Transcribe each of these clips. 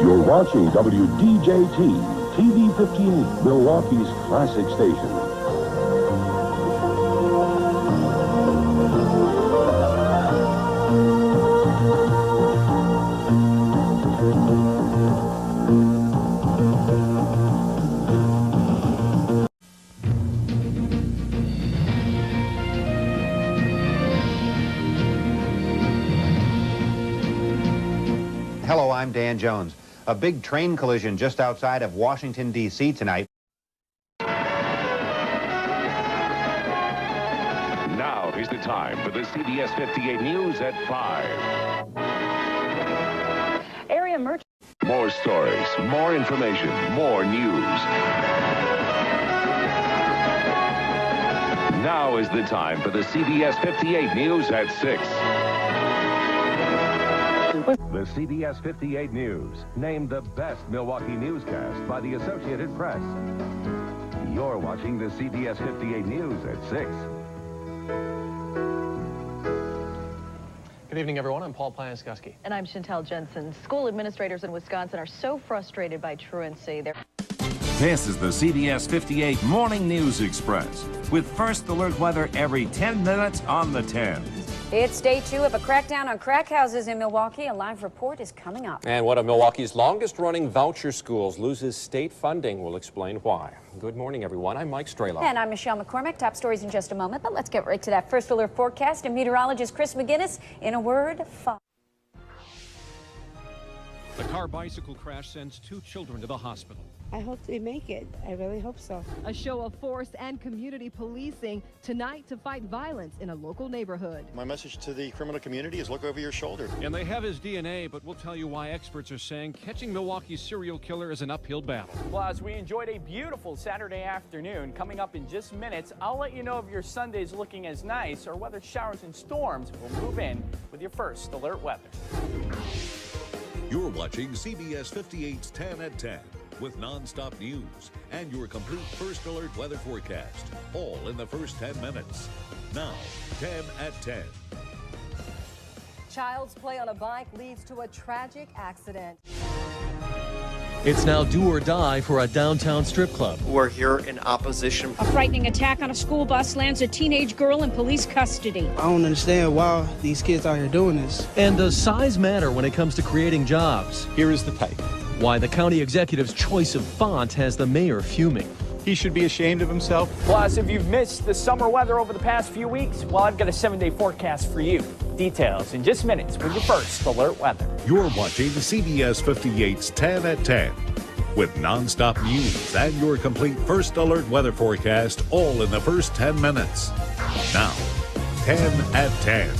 You're watching WDJT-TV 15, Milwaukee's classic station. Hello, I'm Dan Jones. A big train collision just outside of Washington, D.C. tonight. Now is the time for the CBS 58 News at 5. Area merchant. More stories, more information, more news. Now is the time for the CBS 58 News at 6. The CBS 58 News, named the best Milwaukee newscast by the Associated Press. You're watching the CBS 58 News at 6. Good evening, everyone. I'm Paul Piaskowski. And I'm Chantel Jensen. School administrators in Wisconsin are so frustrated by truancy. This is the CBS 58 Morning News Express with first alert weather every 10 minutes on the 10. It's day 2 of a crackdown on crack houses in Milwaukee. A live report is coming up. And one of Milwaukee's longest-running voucher schools loses state funding. We'll explain why. Good morning, everyone. I'm Mike Strelo. And I'm Michelle McCormick. Top stories in just a moment, but let's get right to that first alert forecast. And meteorologist Chris McGinnis, in a word, fog. The car-bicycle crash sends 2 children to the hospital. I hope they make it. I really hope so. A show of force and community policing tonight to fight violence in a local neighborhood. My message to the criminal community is look over your shoulder. And they have his DNA, but we'll tell you why experts are saying catching Milwaukee's serial killer is an uphill battle. Plus, we enjoyed a beautiful Saturday afternoon. Coming up in just minutes, I'll let you know if your Sunday's looking as nice or whether showers and storms will move in with your first alert weather. You're watching CBS 58's 10 at 10 with non-stop news and your complete first alert weather forecast, all in the first 10 minutes. Now, 10 at 10. Child's play on a bike leads to a tragic accident. It's now do or die for a downtown strip club. We're here in opposition. A frightening attack on a school bus lands a teenage girl in police custody. I don't understand why these kids out here doing this. And does size matter when it comes to creating jobs? Here is the tape. Why the county executive's choice of font has the mayor fuming. He should be ashamed of himself. Plus, if you've missed the summer weather over the past few weeks, well, I've got a 7-day forecast for you. Details in just minutes with your first alert weather. You're watching CBS 58's 10 at 10 with non-stop news and your complete first alert weather forecast, all in the first 10 minutes. Now, 10 at 10.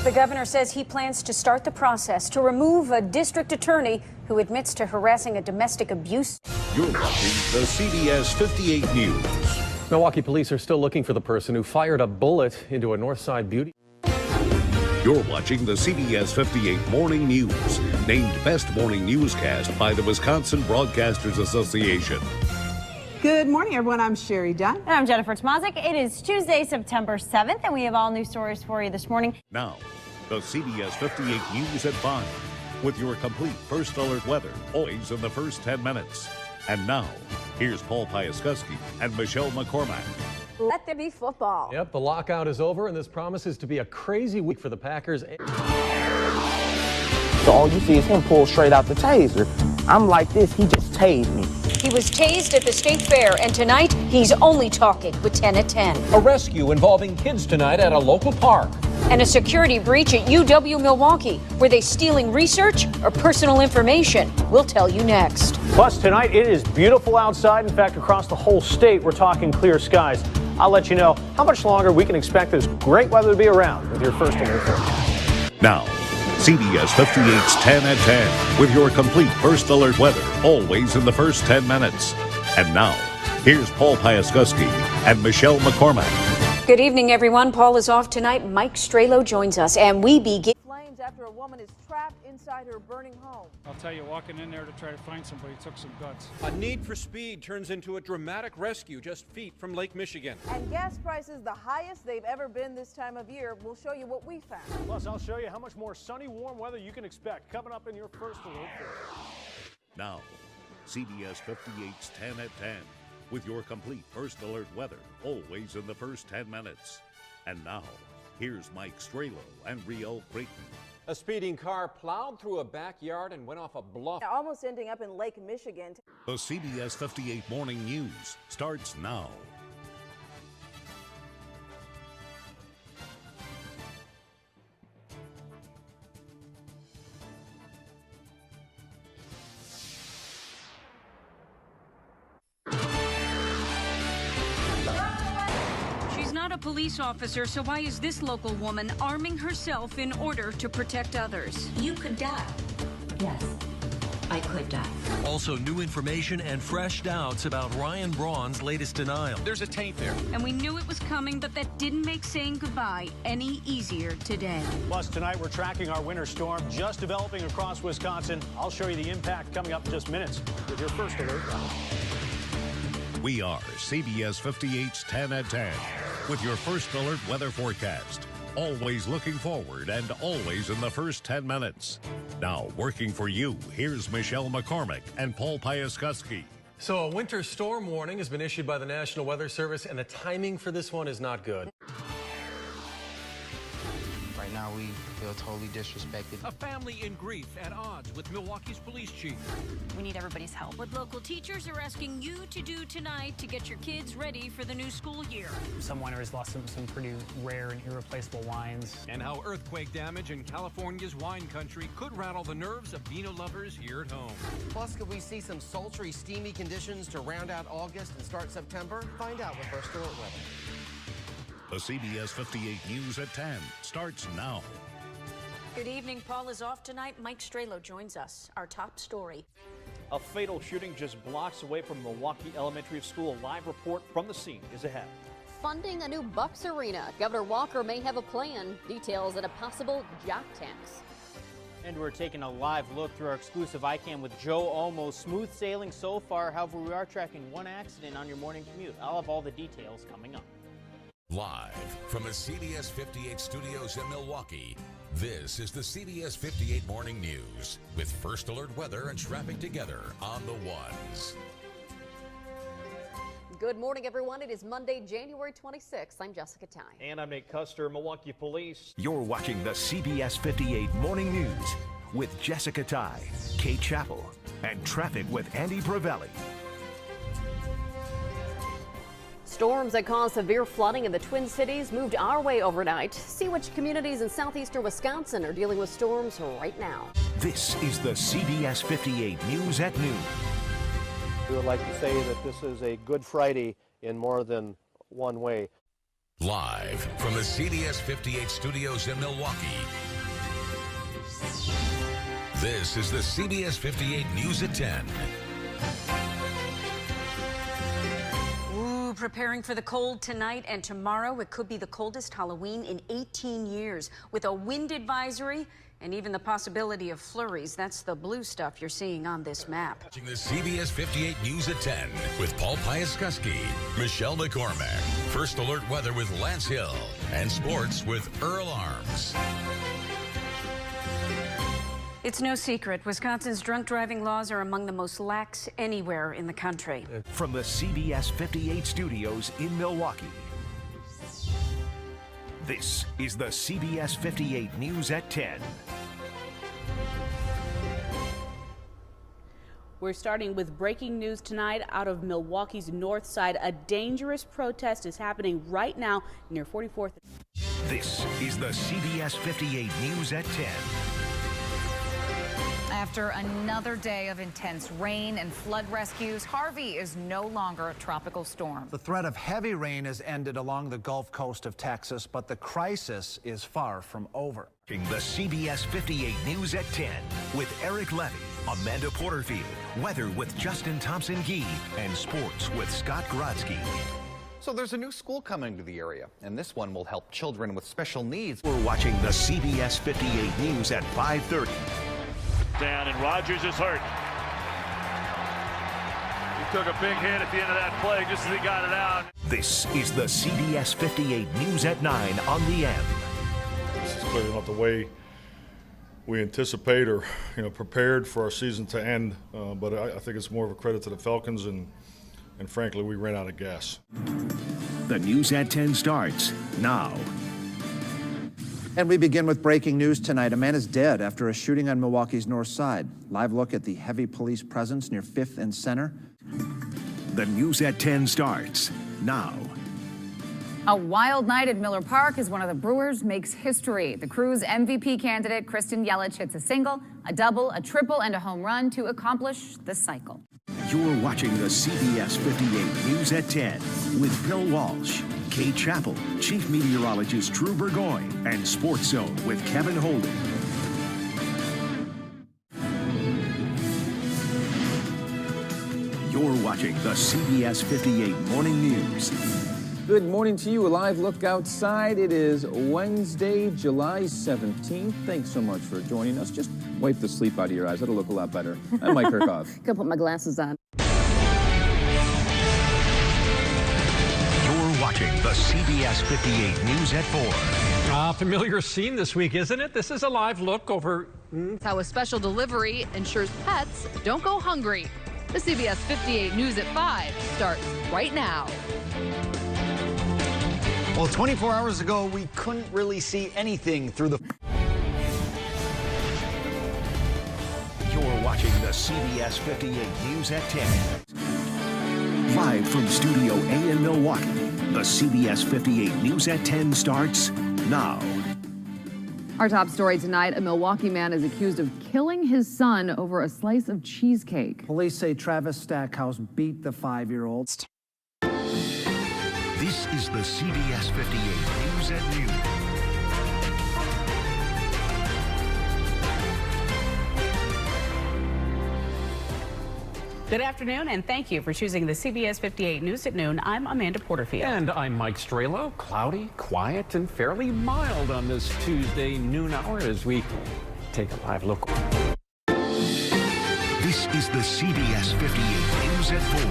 The governor says he plans to start the process to remove a district attorney who admits to harassing a domestic abuse. You're watching the CBS 58 News. Milwaukee police are still looking for the person who fired a bullet into a Northside beauty. You're watching the CBS 58 Morning News, named Best Morning Newscast by the Wisconsin Broadcasters Association. Good morning, everyone. I'm Sherry Dunn. And I'm Jennifer Tomazik. It is Tuesday, September 7th, and we have all new stories for you this morning. Now, the CBS 58 News at 5, with your complete first alert weather, always in the first 10 minutes. And now, here's Paul Piaskowski and Michelle McCormick. Let there be football. Yep, the lockout is over, and this promises to be a crazy week for the Packers. So all you see is him pull straight out the taser. I'm like this, he just tased me. He was tased at the state fair, and tonight he's only talking with 10 at 10. A rescue involving kids tonight at a local park. And a security breach at UW Milwaukee. Were they stealing research or personal information? We'll tell you next. Plus, tonight it is beautiful outside. In fact, across the whole state, we're talking clear skies. I'll let you know how much longer we can expect this great weather to be around with your first alert forecast. Now, CBS 58's 10 at 10 with your complete first alert weather, always in the first 10 minutes. And now, here's Paul Piaskowski and Michelle McCormick. Good evening, everyone. Paul is off tonight. Mike Strelo joins us, and we begin. Flames after a woman is trapped inside her burning home. I'll tell you, walking in there to try to find somebody took some guts. A need for speed turns into a dramatic rescue just feet from Lake Michigan. And gas prices the highest they've ever been this time of year. We'll show you what we found. Plus, I'll show you how much more sunny, warm weather you can expect coming up in your first alert. Now, CBS 58's 10 at 10 with your complete first alert weather, always in the first 10 minutes. And now, here's Mike Stralo and Riel Creighton. A speeding car plowed through a backyard and went off a bluff. Almost ending up in Lake Michigan. The CBS 58 Morning News starts now. A police officer, so why is this local woman arming herself in order to protect others? You could die. Yes, I could die. Also, new information and fresh doubts about Ryan Braun's latest denial. There's a taint there. And we knew it was coming, but that didn't make saying goodbye any easier today. Plus, tonight we're tracking our winter storm just developing across Wisconsin. I'll show you the impact coming up in just minutes with your first alert. We are CBS 58's 10 at 10 with your first alert weather forecast. Always looking forward and always in the first 10 minutes. Now, working for you, here's Michelle McCormick and Paul Piaskowski. So a winter storm warning has been issued by the National Weather Service, and the timing for this one is not good. Right now, we feel totally disrespected. A family in grief at odds with Milwaukee's police chief. We need everybody's help. What local teachers are asking you to do tonight to get your kids ready for the new school year. Some wineries lost some pretty rare and irreplaceable wines. And how earthquake damage in California's wine country could rattle the nerves of vino lovers here at home. Plus, could we see some sultry, steamy conditions to round out August and start September? Find out with First Alert Weather. The CBS 58 News at 10 starts now. Good evening. Paul is off tonight. Mike Stralo joins us. Our top story. A fatal shooting just blocks away from Milwaukee Elementary School. A live report from the scene is ahead. Funding a new Bucks arena. Governor Walker may have a plan. Details at a possible jock tax. And we're taking a live look through our exclusive iCam with Joe Olmo. Smooth sailing so far. However, we are tracking one accident on your morning commute. I'll have all the details coming up. Live from the CBS 58 studios in Milwaukee, this is the CBS 58 Morning News with First Alert Weather and traffic together on the ones. Good morning, everyone. It is Monday, January 26th. I'm Jessica Ty. And I'm Nate Custer, Milwaukee Police. You're watching the CBS 58 Morning News with Jessica Ty, Kate Chappell, and traffic with Andy Pravelli. Storms that caused severe flooding in the Twin Cities moved our way overnight. See which communities in southeastern Wisconsin are dealing with storms right now. This is the CBS 58 News at noon. We would like to say that this is a Good Friday in more than one way. Live from the CBS 58 studios in Milwaukee, this is the CBS 58 News at 10. Preparing for the cold tonight and tomorrow. It could be the coldest Halloween in 18 years with a wind advisory and even the possibility of flurries. That's the blue stuff you're seeing on this map. Watching the CBS 58 News at 10 with Paul Piaskowski, Michelle McCormick, First Alert Weather with Lance Hill, and Sports with Earl Arms. It's no secret, Wisconsin's drunk driving laws are among the most lax anywhere in the country. From the CBS 58 studios in Milwaukee, this is the CBS 58 News at 10. We're starting with breaking news tonight out of Milwaukee's north side. A dangerous protest is happening right now near 44th. This is the CBS 58 News at 10. After another day of intense rain and flood rescues, Harvey is no longer a tropical storm. The threat of heavy rain has ended along the Gulf Coast of Texas, but the crisis is far from over. The CBS 58 News at 10 with Eric Levy, Amanda Porterfield, weather with Justin Thompson-Gee, and sports with Scott Grodzki. So there's a new school coming to the area, and this one will help children with special needs. We're watching the CBS 58 News at 5:30. Down, and Rodgers is hurt. He took a big hit at the end of that play just as he got it out. This is the CBS 58 News at 9 on the M. This is clearly not the way we anticipate or prepared for our season to end, but I think it's more of a credit to the Falcons, and frankly, we ran out of gas. The News at 10 starts now. And we begin with breaking news tonight. A man is dead after a shooting on Milwaukee's north side. Live look at the heavy police presence near 5th and Center. The News at 10 starts now. A wild night at Miller Park as one of the Brewers makes history. The Crew's MVP candidate, Kristen Yelich, hits a single, a double, a triple, and a home run to accomplish the cycle. You're watching the CBS 58 News at 10 with Bill Walsh, Kate Chappell, Chief Meteorologist Drew Burgoyne, and Sports Zone with Kevin Holden. You're watching the CBS 58 Morning News. Good morning to you. A live look outside. It is Wednesday, July 17th. Thanks so much for joining us. Just wipe the sleep out of your eyes. That'll look a lot better. I'm Mike Kirchhoff. Gonna put my glasses on. You're watching the CBS 58 News at 4. Familiar scene this week, isn't it? This is a live look over. How a special delivery ensures pets don't go hungry. The CBS 58 News at 5 starts right now. Well, 24 hours ago, we couldn't really see anything through the... You're watching the CBS 58 News at 10. Live from Studio A in Milwaukee, the CBS 58 News at 10 starts now. Our top story tonight, a Milwaukee man is accused of killing his son over a slice of cheesecake. Police say Travis Stackhouse beat the 5-year-old. This is the CBS 58 News at Noon. Good afternoon, and thank you for choosing the CBS 58 News at Noon. I'm Amanda Porterfield. And I'm Mike Strelo. Cloudy, quiet, and fairly mild on this Tuesday noon hour as we take a live look. This is the CBS 58 News at 4.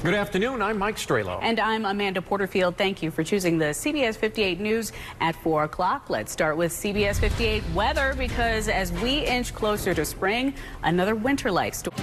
Good afternoon. I'm Mike Strelo. And I'm Amanda Porterfield. Thank you for choosing the CBS 58 News at 4 o'clock. Let's start with CBS 58 weather, because as we inch closer to spring, another winter-like storm.